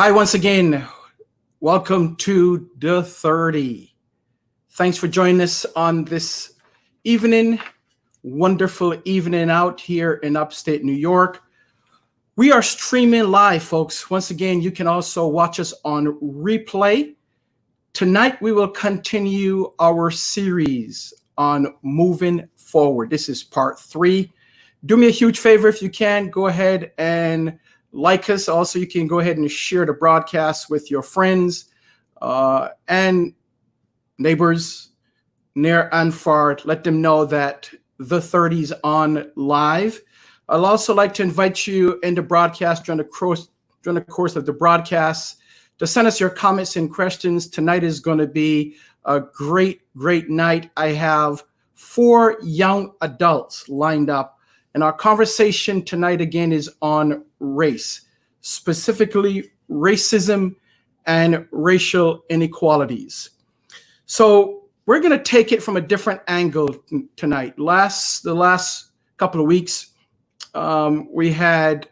Hi, once again. Welcome to the 30. Thanks for joining us on this evening, wonderful evening out here in upstate New York. We are streaming live, folks. Once again, you can also watch us on replay. Tonight, we will continue our series on moving forward. This is part 3. Do me a huge favor if you can, go ahead and like us. Also, you can go ahead and share the broadcast with your friends and neighbors near and far. Let them know that the 30's on live. I'd also like to invite you in the broadcast during the course of the broadcast to send us your comments and questions. Tonight is going to be a great night. I have 4 young adults lined up, and our conversation tonight again is on race, specifically racism and racial inequalities. So we're going to take it from a different angle tonight. The last couple of weeks, we had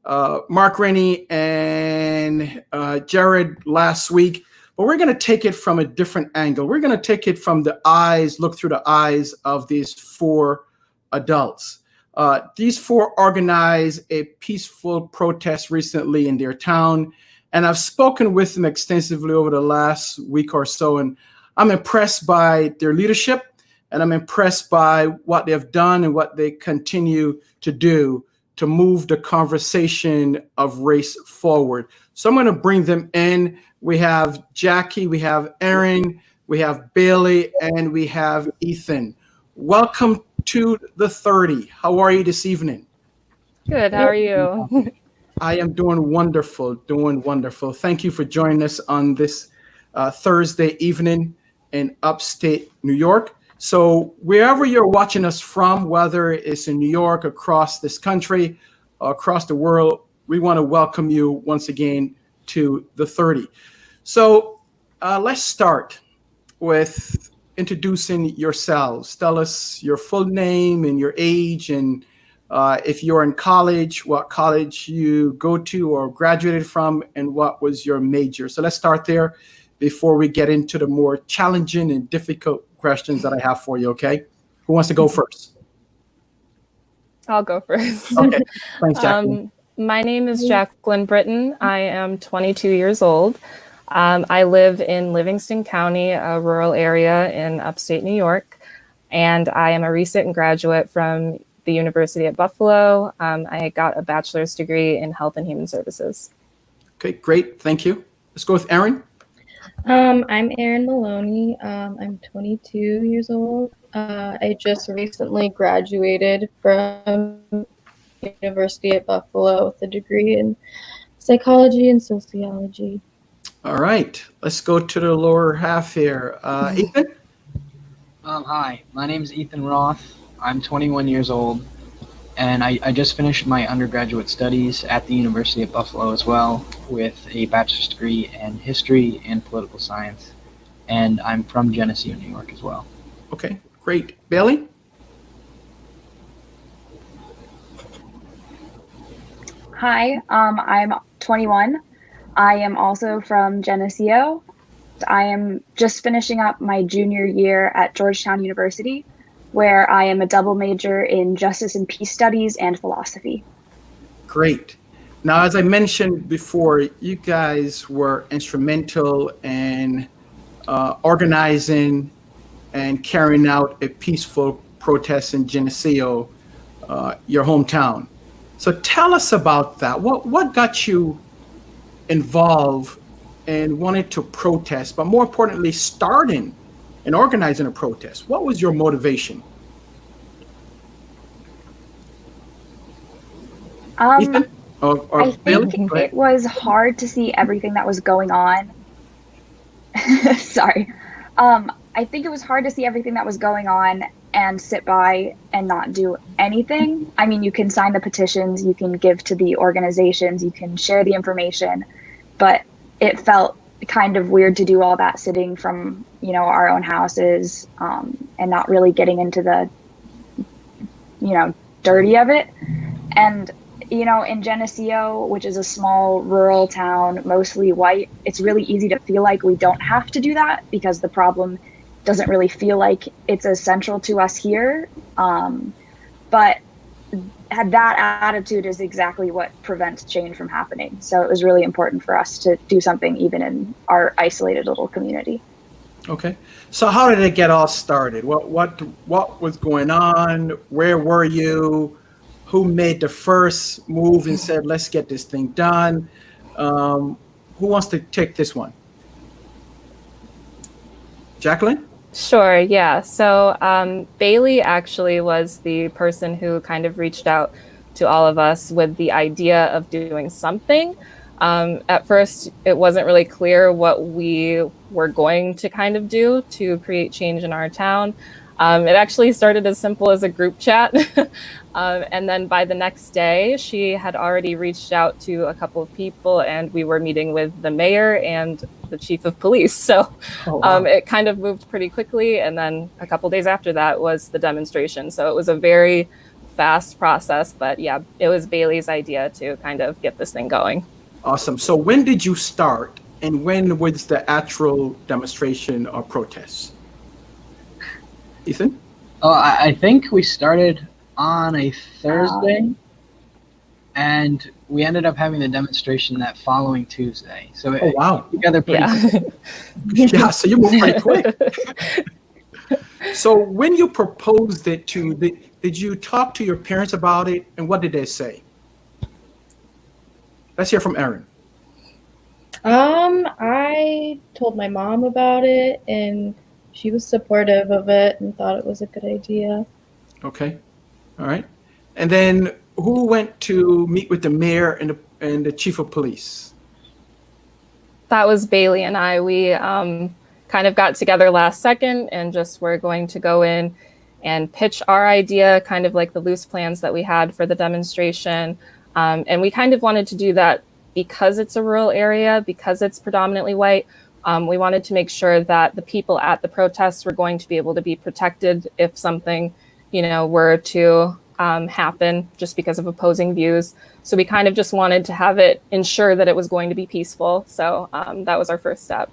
Mark Rennie and Jared last week, but we're going to take it from a different angle. We're going to take it from look through the eyes of these 4 adults. These 4 organized a peaceful protest recently in their town, and I've spoken with them extensively over the last week or so, and I'm impressed by their leadership, and I'm impressed by what they've done and what they continue to do to move the conversation of race forward. So I'm going to bring them in. We have Jackie, we have Erin, we have Bailey, and we have Ethan. Welcome to the 30. How are you this evening? Good. How are you? I am doing wonderful. Thank you for joining us on this Thursday evening in upstate New York. So wherever you're watching us from, whether it's in New York, across this country, across the world, we want to welcome you once again to the 30. So let's start with introducing yourselves. Tell us your full name and your age, and if you're in college, what college you go to or graduated from, and what was your major. So let's start there before we get into the more challenging and difficult questions that I have for you, okay? Who wants to go first? I'll go first. Okay, thanks, Jacqueline. My name is Jacqueline Britton. I am 22 years old. I live in Livingston County, a rural area in upstate New York, and I am a recent graduate from the University at Buffalo. I got a bachelor's degree in health and human services. Okay, great, thank you. Let's go with Erin. I'm Erin Maloney. I'm 22 years old. I just recently graduated from University at Buffalo with a degree in psychology and sociology. All right, let's go to the lower half here. Ethan? Hi, my name is Ethan Roth. I'm 21 years old, and I just finished my undergraduate studies at the University of Buffalo as well, with a bachelor's degree in history and political science, and I'm from Geneseo, New York as well. Okay, great. Bailey? Hi, I'm 21. I am also from Geneseo. I am just finishing up my junior year at Georgetown University, where I am a double major in justice and peace studies and philosophy. Great. Now, as I mentioned before, you guys were instrumental in organizing and carrying out a peaceful protest in Geneseo, your hometown. So tell us about that. What got you involved and wanted to protest, but more importantly, starting and organizing a protest? What was your motivation? Ethan? Or I think it was hard to see everything that was going on. Sorry. I think it was hard to see everything that was going on and sit by and not do anything. I mean, you can sign the petitions, you can give to the organizations, you can share the information, but it felt kind of weird to do all that sitting from, our own houses, and not really getting into the, dirty of it. And in Geneseo, which is a small rural town, mostly white, it's really easy to feel like we don't have to do that because the problem doesn't really feel like it's as central to us here. But that attitude is exactly what prevents change from happening. So it was really important for us to do something even in our isolated little community. Okay. So how did it get all started? What was going on? Where were you? Who made the first move and said, let's get this thing done? Who wants to take this one? Jacqueline? Sure, yeah. So Bailey actually was the person who kind of reached out to all of us with the idea of doing something. At first, it wasn't really clear what we were going to kind of do to create change in our town. It actually started as simple as a group chat. And then by the next day, she had already reached out to a couple of people, and we were meeting with the mayor and the chief of police. So it kind of moved pretty quickly. And then a couple days after that was the demonstration. So it was a very fast process. But yeah, it was Bailey's idea to kind of get this thing going. Awesome. So when did you start, and when was the actual demonstration or protest? Ethan? Oh, I think we started on a Thursday, and we ended up having the demonstration that following Tuesday. So it together pretty quick. Yeah, so you moved pretty quick. So when you proposed it did you talk to your parents about it, and what did they say? Let's hear from Erin. I told my mom about it, and she was supportive of it and thought it was a good idea. Okay. All right. And then who went to meet with the mayor and the chief of police? That was Bailey and I. We kind of got together last second and just were going to go in and pitch our idea, kind of like the loose plans that we had for the demonstration. And we kind of wanted to do that because it's a rural area, because it's predominantly white. We wanted to make sure that the people at the protests were going to be able to be protected if something, were to happen just because of opposing views. So we kind of just wanted to have it ensure that it was going to be peaceful. So that was our first step.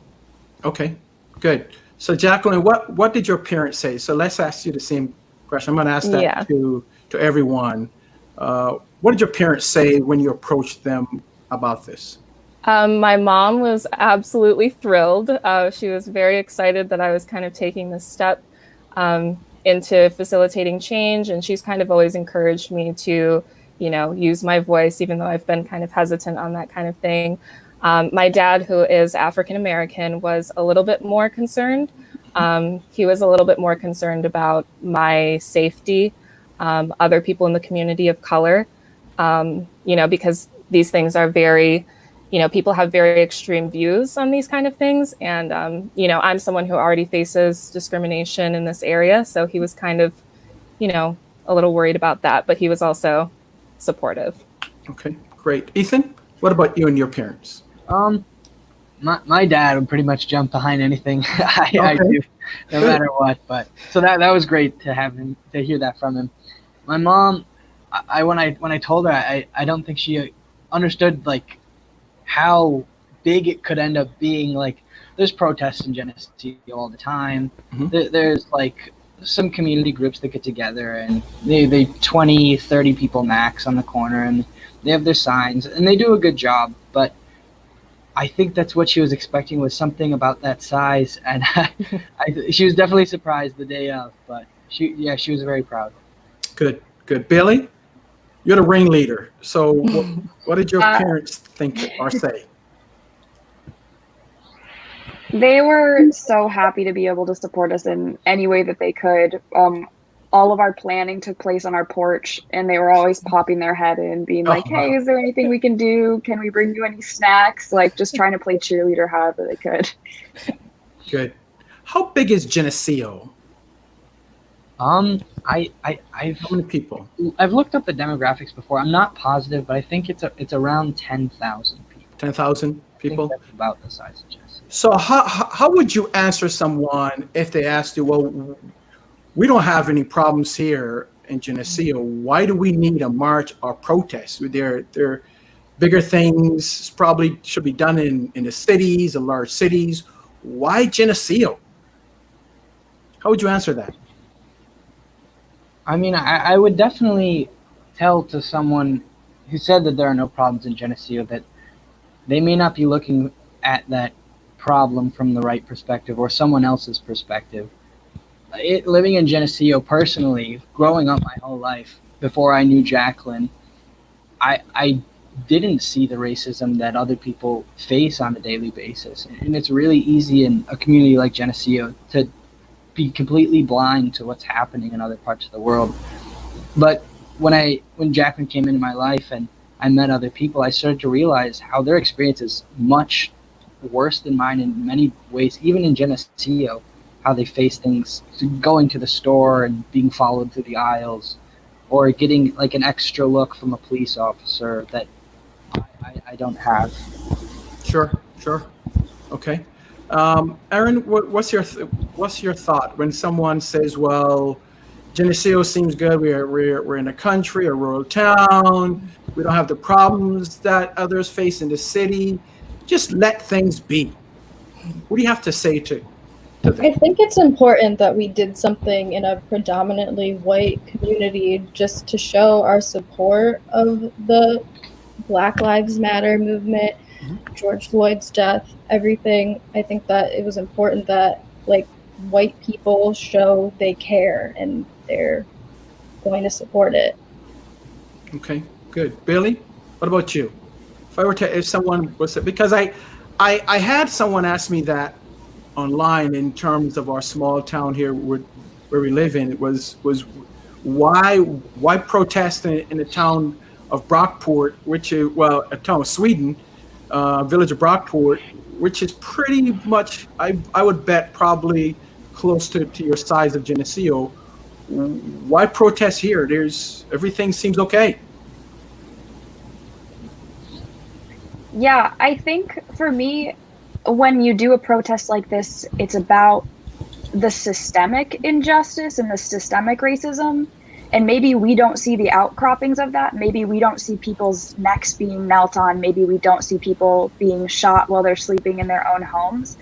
Okay, good. So Jacqueline, what did your parents say? So let's ask you the same question. I'm going to ask that to everyone. What did your parents say when you approached them about this? My mom was absolutely thrilled. She was very excited that I was kind of taking this step into facilitating change. And she's kind of always encouraged me to, use my voice, even though I've been kind of hesitant on that kind of thing. My dad, who is African-American, was a little bit more concerned. He was a little bit more concerned about my safety, other people in the community of color, because these things are very, people have very extreme views on these kind of things. And, I'm someone who already faces discrimination in this area. So he was kind of, a little worried about that, but he was also supportive. Okay, great. Ethan, what about you and your parents? My dad would pretty much jump behind anything I do, no matter what. But so that was great to hear that from him. My mom, when I told her, I don't think she understood like how big it could end up being. Like, there's protests in Geneseo all the time. Mm-hmm. There's like some community groups that get together, and they 20, 30 people max on the corner, and they have their signs, and they do a good job. But I think that's what she was expecting, was something about that size, and she was definitely surprised the day of. But she was very proud. Good. Bailey, you're the ringleader. So what did your parents think or say? They were so happy to be able to support us in any way that they could. All of our planning took place on our porch, and they were always popping their head in, being like, hey, is there anything we can do? Can we bring you any snacks? Like, just trying to play cheerleader however they could. Good. How big is Geneseo? How many people? I've looked up the demographics before. I'm not positive, but I think it's around 10,000 people. 10,000 people? I think that's about the size of Geneseo. So how would you answer someone if they asked you, well, we don't have any problems here. in Geneseo. Why do we need a march or protest? There are bigger things probably should be done in the cities, the large cities. Why Geneseo? How would you answer that? I mean, I would definitely tell to someone who said that there are no problems in Geneseo that they may not be looking at that problem from the right perspective or someone else's perspective. Living in Geneseo personally, growing up my whole life, before I knew Jacqueline, I didn't see the racism that other people face on a daily basis. And it's really easy in a community like Geneseo to be completely blind to what's happening in other parts of the world. But when Jacqueline came into my life and I met other people, I started to realize how their experience is much worse than mine in many ways, even in Geneseo, how they face things, going to the store and being followed through the aisles, or getting like an extra look from a police officer that I don't have. Sure. Okay. Erin, what's your thought when someone says, "Well, Geneseo seems good. We're in a country, a rural town. We don't have the problems that others face in the city. Just let things be." What do you have to say to them? I think it's important that we did something in a predominantly white community just to show our support of the Black Lives Matter movement, George Floyd's death, everything. I think that it was important that like white people show they care and they're going to support it. Okay, good. Billy, what about you? If someone was, because I had someone ask me that online in terms of our small town here where we live in, was why protest in the town of Brockport, which is, well, a town of Sweden, village of Brockport, which is pretty much, I would bet probably close to your size of Geneseo. Why protest here? Everything seems okay. Yeah, I think for me, when you do a protest like this, it's about the systemic injustice and the systemic racism. And maybe we don't see the outcroppings of that. Maybe we don't see people's necks being knelt on. Maybe we don't see people being shot while they're sleeping in their own homes.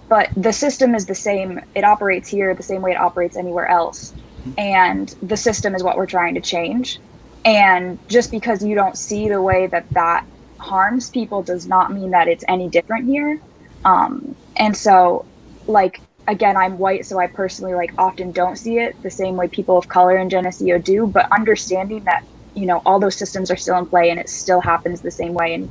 But the system is the same. It operates here the same way it operates anywhere else. And the system is what we're trying to change. And just because you don't see the way that harms people does not mean that it's any different here. And so, like, again, I'm white, so I personally often don't see it the same way people of color in Geneseo do, but understanding that, all those systems are still in play and it still happens the same way. And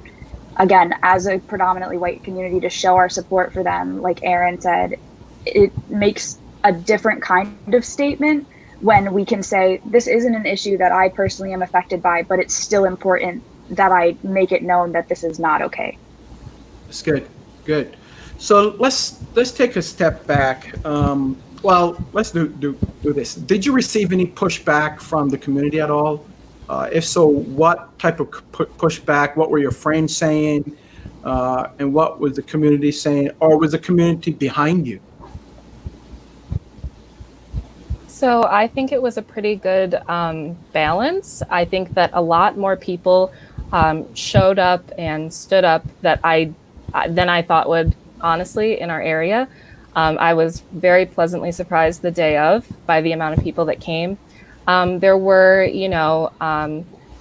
again, as a predominantly white community, to show our support for them, like Erin said, it makes a different kind of statement when we can say, this isn't an issue that I personally am affected by, but it's still important that I make it known that this is not okay. That's good. So let's take a step back. Let's do this. Did you receive any pushback from the community at all? If so, what type of pushback? What were your friends saying? And what was the community saying? Or was the community behind you? So I think it was a pretty good balance. I think that a lot more people showed up and stood up than I thought would, honestly, in our area. I was very pleasantly surprised the day of by the amount of people that came. There were,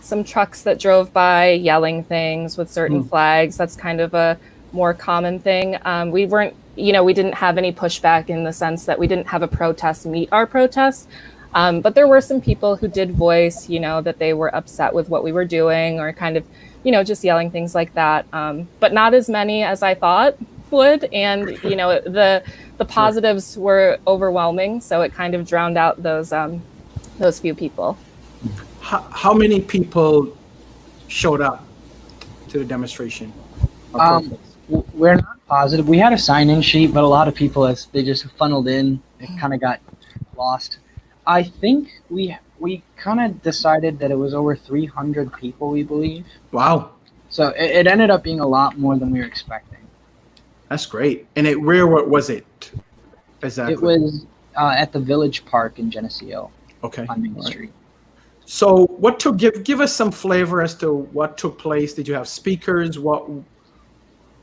some trucks that drove by yelling things with certain flags. That's kind of a more common thing. We didn't have any pushback in the sense that we didn't have a protest meet our protest. But there were some people who did voice, that they were upset with what we were doing or kind of, just yelling things like that. But not as many as I thought would. And, the positives were overwhelming. So it kind of drowned out those few people. How many people showed up to the demonstration? We're not positive. We had a sign-in sheet, but a lot of people, as they just funneled in, it kind of got lost. I think we kind of decided that it was over 300 people, we believe. Wow. So it ended up being a lot more than we were expecting. That's great. And where was it exactly? It was at the Village Park in Geneseo. Okay. On Main Street. So what took, give us some flavor as to what took place. Did you have speakers? What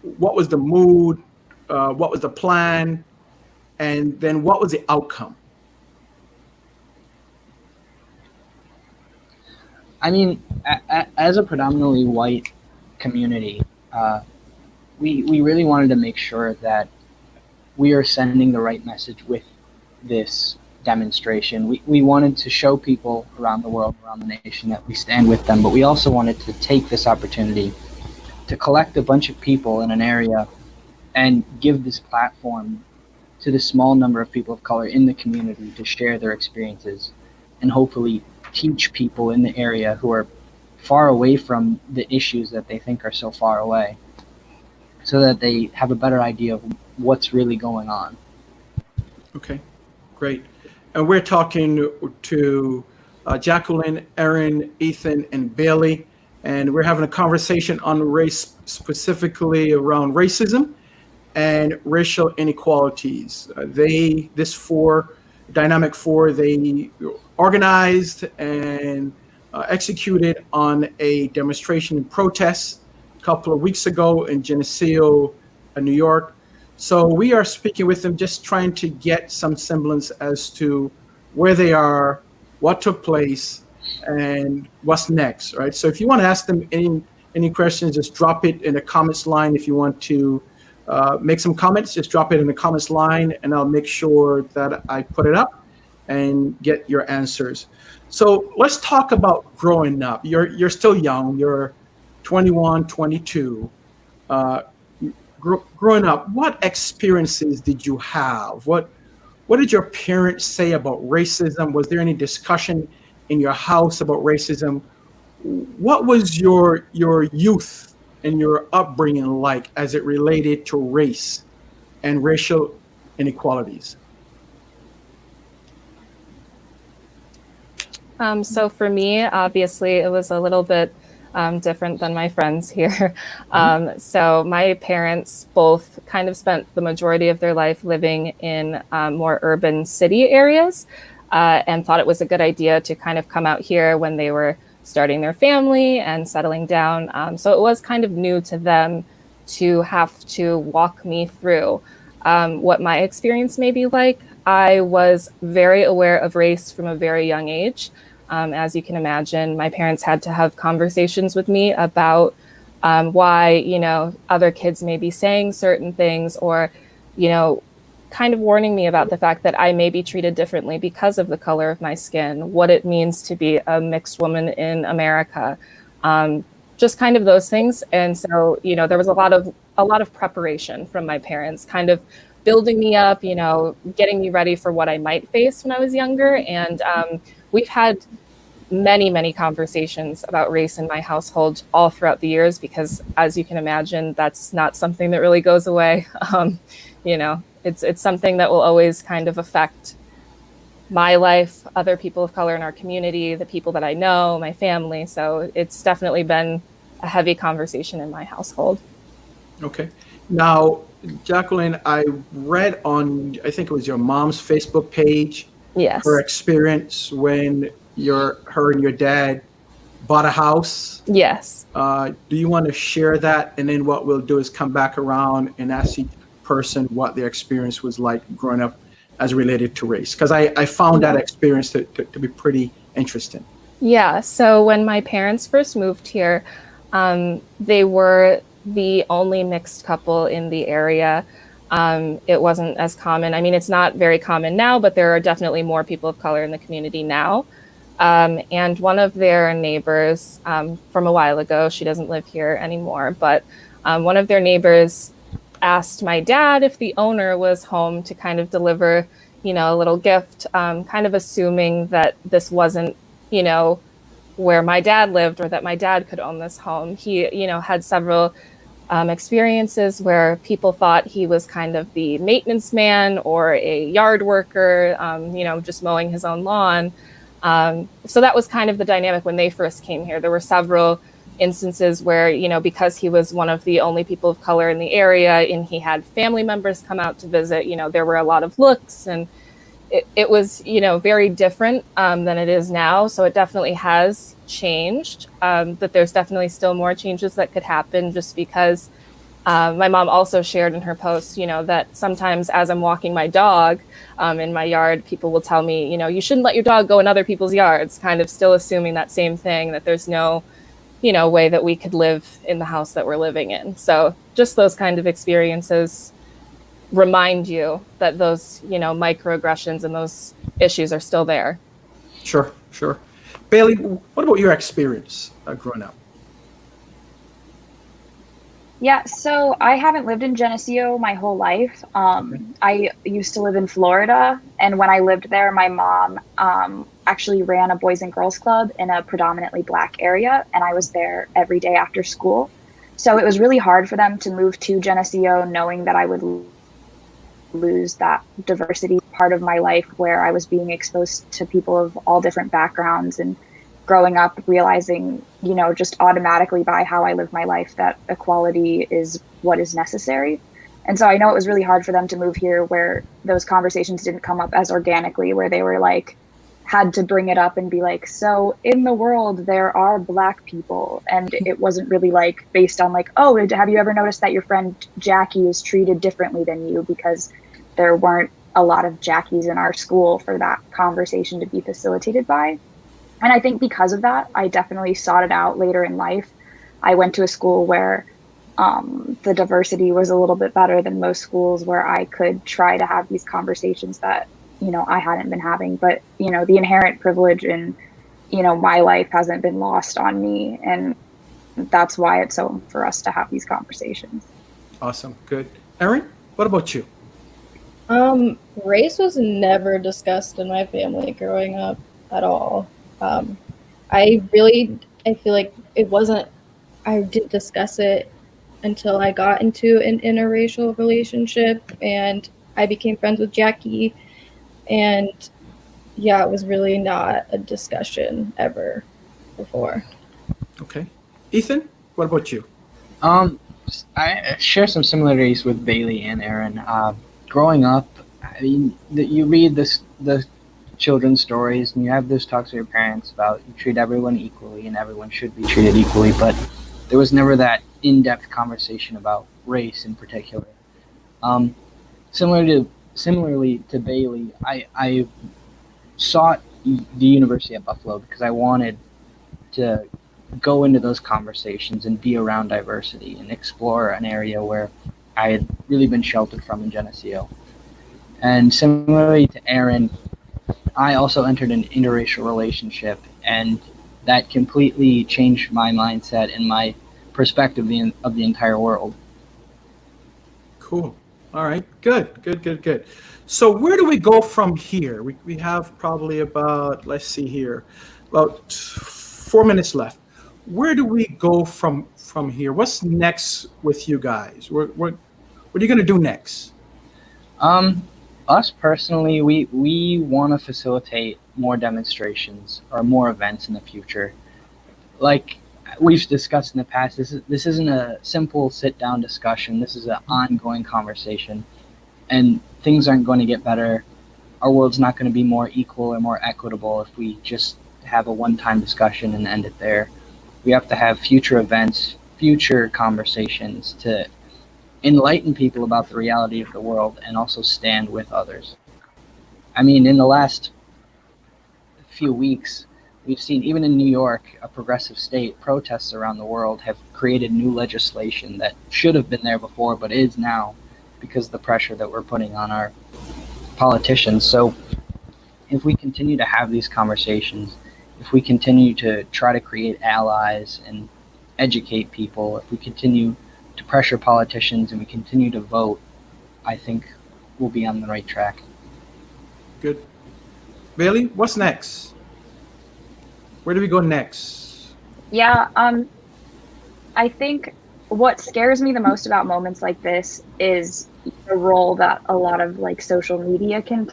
was the mood? What was the plan? And then what was the outcome? I mean, as a predominantly white community, we really wanted to make sure that we are sending the right message with this demonstration. We wanted to show people around the world, around the nation, that we stand with them, but we also wanted to take this opportunity to collect a bunch of people in an area and give this platform to the small number of people of color in the community to share their experiences and hopefully teach people in the area who are far away from the issues that they think are so far away, so that they have a better idea of what's really going on. Okay, great. And we're talking to Jacqueline, Erin, Ethan, and Bailey, and we're having a conversation on race, specifically around racism and racial inequalities. This dynamic four, they organized and executed on a demonstration and protest a couple of weeks ago in Geneseo, New York. So we are speaking with them, just trying to get some semblance as to where they are, what took place, and what's next, right? So if you want to ask them any questions, just drop it in the comments line. If you want to make some comments, just drop it in the comments line, and I'll make sure that I put it up and get your answers. So let's talk about growing up. You're still young. You're 21, 22. Growing up, what experiences did you have? What did your parents say about racism? Was there any discussion in your house about racism? What was your youth and your upbringing like as it related to race and racial inequalities? So for me, obviously, it was a little bit different than my friends here. So my parents both kind of spent the majority of their life living in more urban city areas and thought it was a good idea to kind of come out here when they were starting their family and settling down. So it was kind of new to them to have to walk me through what my experience may be like. I was very aware of race from a very young age. As you can imagine, my parents had to have conversations with me about why, other kids may be saying certain things, or, kind of warning me about the fact that I may be treated differently because of the color of my skin, what it means to be a mixed woman in America, just kind of those things. And so, there was a lot of preparation from my parents, kind of building me up, getting me ready for what I might face when I was younger. And we've had many conversations about race in my household all throughout the years, because as you can imagine, that's not something that really goes away. It's something that will always kind of affect my life, other people of color in our community, the people that I know, my family. So it's definitely been a heavy conversation in my household. Okay. Now, Jacqueline, I read on, I think it was your mom's Facebook page, yes, her experience when her and your dad bought a house. Yes. Do you want to share that? And then what we'll do is come back around and ask each person what their experience was like growing up as related to race. Because I found that experience to be pretty interesting. Yeah. So when my parents first moved here, they were the only mixed couple in the area. It wasn't as common. I mean, it's not very common now, but there are definitely more people of color in the community now. And one of their neighbors from a while ago, she doesn't live here anymore, but one of their neighbors asked my dad if the owner was home to kind of deliver, a little gift, kind of assuming that this wasn't, where my dad lived, or that my dad could own this home. He, had several experiences where people thought he was kind of the maintenance man or a yard worker, just mowing his own lawn. So that was kind of the dynamic when they first came here. There were several instances where, because he was one of the only people of color in the area and he had family members come out to visit, there were a lot of looks and, it was, very different than it is now. So it definitely has changed, but there's definitely still more changes that could happen just because my mom also shared in her post, that sometimes as I'm walking my dog in my yard, people will tell me, you shouldn't let your dog go in other people's yards, kind of still assuming that same thing, that there's no, way that we could live in the house that we're living in. So just those kind of experiences remind you that those, microaggressions and those issues are still there. Sure, sure. Bailey, what about your experience growing up? Yeah, so I haven't lived in Geneseo my whole life. I used to live in Florida, and when I lived there, my mom actually ran a Boys and Girls Club in a predominantly Black area, and I was there every day after school. So it was really hard for them to move to Geneseo knowing that I would lose that diversity part of my life where I was being exposed to people of all different backgrounds, and growing up realizing, just automatically by how I live my life that equality is what is necessary. And so I know it was really hard for them to move here where those conversations didn't come up as organically, where they were like, had to bring it up and be like, so in the world, there are Black people. And it wasn't really like based on like, oh, have you ever noticed that your friend Jackie is treated differently than you? Because there weren't a lot of Jackies in our school for that conversation to be facilitated by. And I think because of that, I definitely sought it out later in life. I went to a school where the diversity was a little bit better than most schools, where I could try to have these conversations that, I hadn't been having. But, the inherent privilege in, my life hasn't been lost on me. And that's why it's so important for us to have these conversations. Awesome. Good. Erin, what about you? Race was never discussed in my family growing up at all. I feel like I didn't discuss it until I got into an interracial relationship and I became friends with Jackie. And yeah, it was really not a discussion ever before. Okay. Ethan, what about you? I share some similarities with Bailey and Erin. Growing up, I mean, you read the children's stories and you have those talks with your parents about you treat everyone equally and everyone should be treated equally, but there was never that in-depth conversation about race in particular. Similarly to Bailey, I sought the University at Buffalo because I wanted to go into those conversations and be around diversity and explore an area where I had really been sheltered from in Geneseo. And similarly to Erin, I also entered an interracial relationship, and that completely changed my mindset and my perspective of the entire world. Cool. All right. Good. So where do we go from here? We have probably about, let's see here, about 4 minutes left. Where do we go from here? What's next with you guys? What are you going to do next? Us personally, we want to facilitate more demonstrations or more events in the future. Like we've discussed in the past, this isn't a simple sit-down discussion. This is an ongoing conversation, and things aren't going to get better. Our world's not going to be more equal or more equitable if we just have a one-time discussion and end it there. We have to have future events, future conversations to enlighten people about the reality of the world and also stand with others. I mean, in the last few weeks, we've seen, even in New York, a progressive state, protests around the world have created new legislation that should have been there before, but is now because of the pressure that we're putting on our politicians. So if we continue to have these conversations, if we continue to try to create allies and educate people, if we continue to pressure politicians and we continue to vote, I think we'll be on the right track. Good. Bailey, what's next? Where do we go next? Yeah, I think what scares me the most about moments like this is the role that a lot of like social media can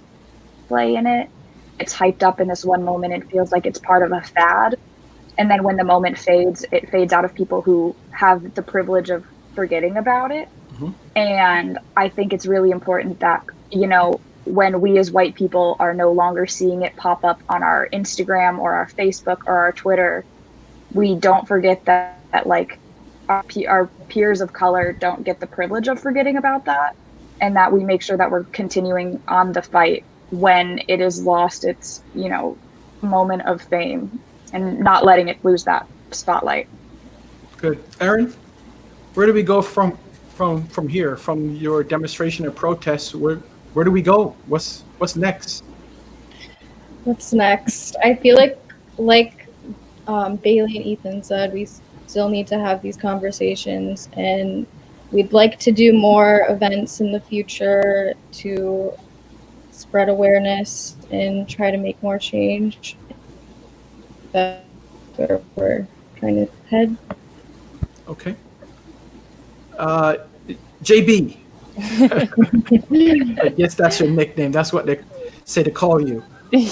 play in it. It's hyped up in this one moment. It feels like it's part of a fad. And then when the moment fades, it fades out of people who have the privilege of forgetting about it. Mm-hmm. And I think it's really important that, when we as white people are no longer seeing it pop up on our Instagram or our Facebook or our Twitter, we don't forget that like our peers of color don't get the privilege of forgetting about that, and that we make sure that we're continuing on the fight when it has lost its, you know, moment of fame, and not letting it lose that spotlight. Good. Erin, where do we go from here, from your demonstration and protests? Where do we go? What's next? What's next? I feel like Bailey and Ethan said, we still need to have these conversations, and we'd like to do more events in the future to spread awareness and try to make more change. That's where we're trying to head. Okay. JB. I guess that's your nickname. That's what they say to call you.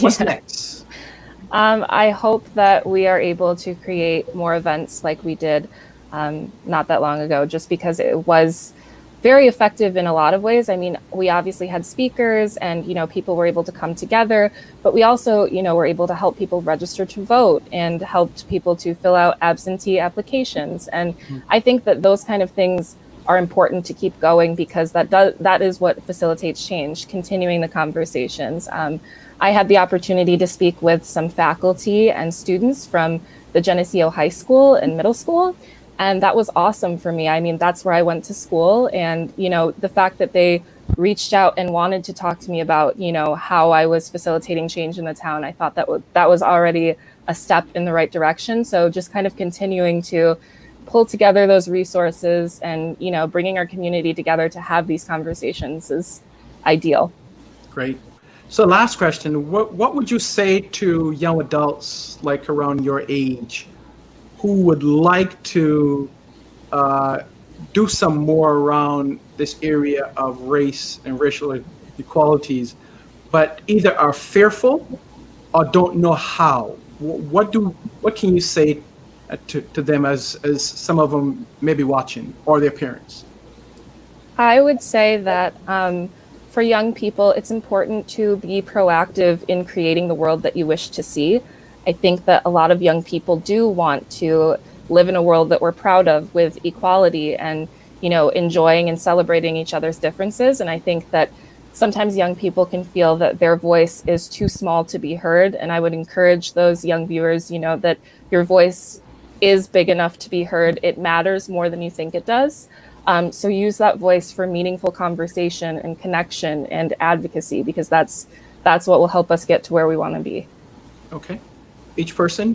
What's next? I hope that we are able to create more events like we did not that long ago, just because it was very effective in a lot of ways. I mean, we obviously had speakers and, you know, people were able to come together, but we also, you know, were able to help people register to vote and helped people to fill out absentee applications. And I think that those kind of things are important to keep going, because that is what facilitates change, continuing the conversations. I had the opportunity to speak with some faculty and students from the Geneseo High School and middle school, and that was awesome for me. I mean, that's where I went to school, and, you know, the fact that they reached out and wanted to talk to me about, you know, how I was facilitating change in the town, I thought that was already a step in the right direction. So just kind of continuing to pull together those resources and, you know, bringing our community together to have these conversations is ideal. Great. So last question, what would you say to young adults like around your age who would like to do some more around this area of race and racial equalities, but either are fearful or don't know how? What can you say to them as some of them may be watching, or their parents? I would say that for young people, it's important to be proactive in creating the world that you wish to see. I think that a lot of young people do want to live in a world that we're proud of, with equality and, you know, enjoying and celebrating each other's differences. And I think that sometimes young people can feel that their voice is too small to be heard. And I would encourage those young viewers, you know, that your voice is big enough to be heard. It matters more than you think it does. So use that voice for meaningful conversation and connection and advocacy, because that's what will help us get to where we want to be. Okay. Each person,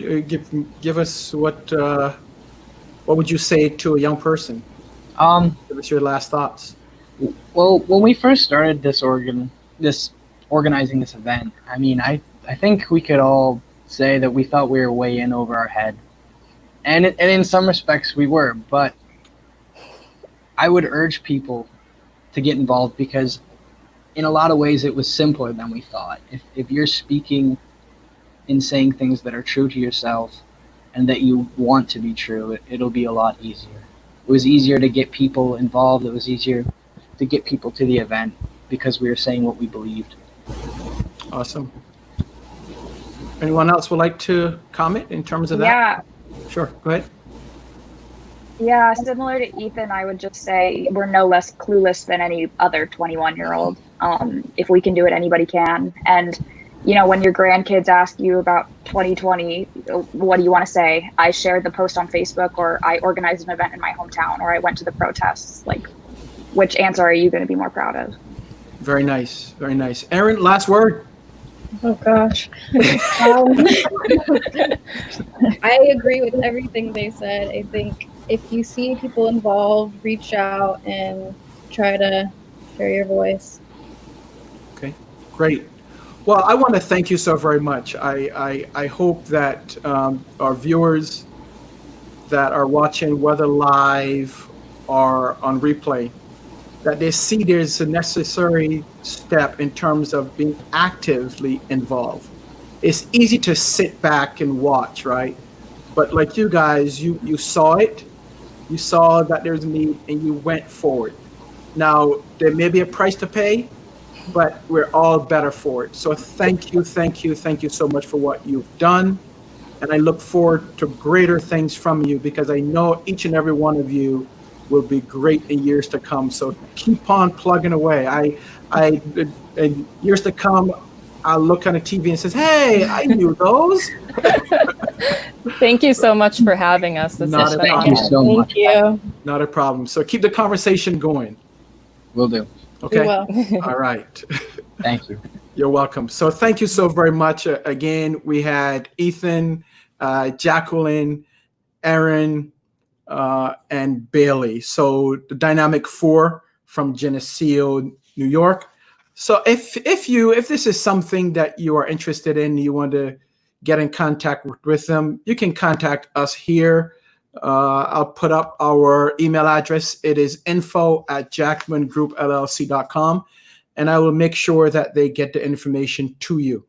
give us what would you say to a young person? Give us your last thoughts. Well, when we first started organizing this event, I mean, I think we could all say that we thought we were way in over our head, and in some respects we were. But I would urge people to get involved, because in a lot of ways it was simpler than we thought. If you're speaking and saying things that are true to yourself and that you want to be true, it'll be a lot easier. It was easier to get people involved. It was easier to get people to the event because we were saying what we believed. Awesome. Anyone else would like to comment in terms of that? Yeah. Sure, go ahead. Yeah, similar to Ethan, I would just say we're no less clueless than any other 21-year-old. If we can do it, anybody can. And, you know, when your grandkids ask you about 2020, what do you want to say? I shared the post on Facebook, or I organized an event in my hometown, or I went to the protests. Like, which answer are you going to be more proud of? Very nice, very nice. Erin, last word. Oh gosh. I agree with everything they said. I think if you see people involved, reach out and try to share your voice. Okay, great. Well, I want to thank you so very much. I hope that our viewers that are watching, whether live or on replay, that they see there's a necessary step in terms of being actively involved. It's easy to sit back and watch, right? But like you guys, you saw it, you saw that there's a need, and you went forward. Now, there may be a price to pay, but we're all better for it. So thank you so much for what you've done. And I look forward to greater things from you, because I know each and every one of you will be great in years to come. So keep on plugging away. In years to come, I'll look on the TV and says, "Hey, I knew those." Thank you so much for having us. This Not has a been problem. Thank you so much. Thank you. Not a problem. So keep the conversation going. Will do. Okay. We will. All right. Thank you. You're welcome. So thank you so very much. Again, we had Ethan, Jacqueline, Erin, and Bailey. So the Dynamic Four from Geneseo, New York. So if this is something that you are interested in, you want to get in contact with them, you can contact us here. I'll put up our email address. It is info@jackmangroupllc.com, and I will make sure that they get the information to you.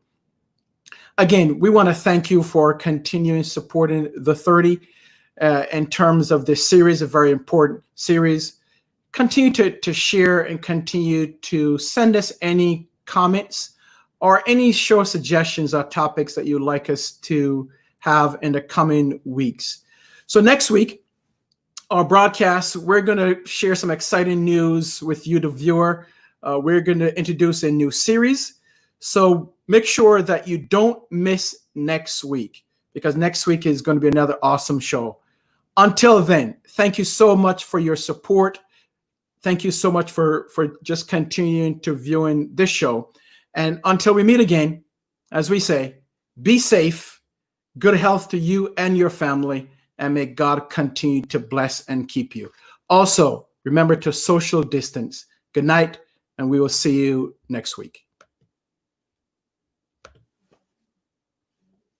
Again, we want to thank you for continuing supporting the 30 in terms of this series, a very important series. Continue to share and continue to send us any comments or any show suggestions or topics that you'd like us to have in the coming weeks. So next week, our broadcast, we're going to share some exciting news with you, the viewer. We're going to introduce a new series. So make sure that you don't miss next week, because next week is going to be another awesome show. Until then, thank you so much for your support. Thank you so much for just continuing to viewing this show. And until we meet again, as we say, be safe, good health to you and your family, and may God continue to bless and keep you. Also, remember to social distance. Good night, and we will see you next week.